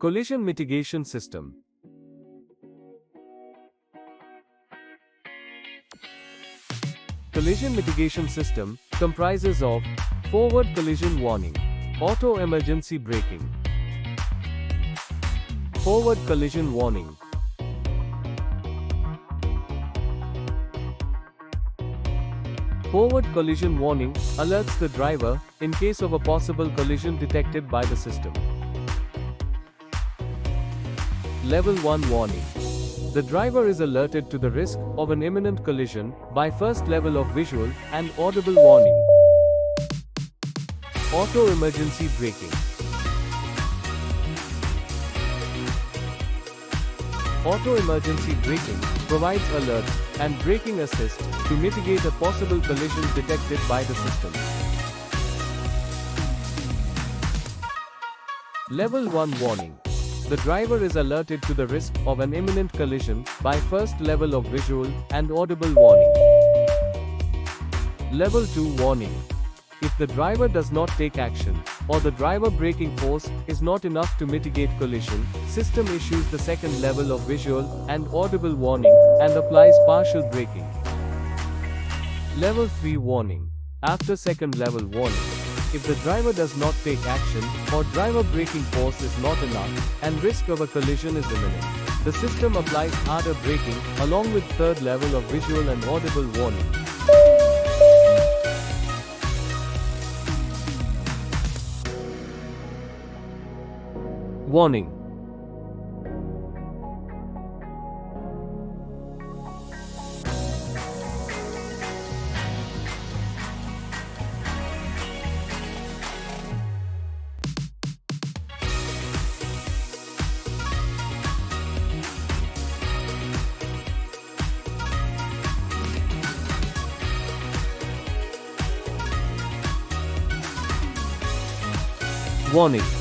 Collision mitigation system. Collision mitigation system comprises of forward collision warning, auto emergency braking, forward collision warning, forward collision warning alerts the driver in case of a possible collision detected by the system. Level 1 warning. The driver is alerted to the risk of an imminent collision by first level of visual and audible warning. Auto emergency braking. Auto emergency braking provides alerts and braking assist to mitigate a possible collision detected by the system. Level 1 warning. The driver is alerted to the risk of an imminent collision by first level of visual and audible warning. Level 2 warning. If the driver does not take action, or the driver braking force is not enough to mitigate collision, system issues the second level of visual and audible warning and applies partial braking. Level 3 warning. After second level warning, if the driver does not take action, or driver braking force is not enough, and risk of a collision is imminent, the system applies harder braking, along with third level of visual and audible warning. Warning. Warning.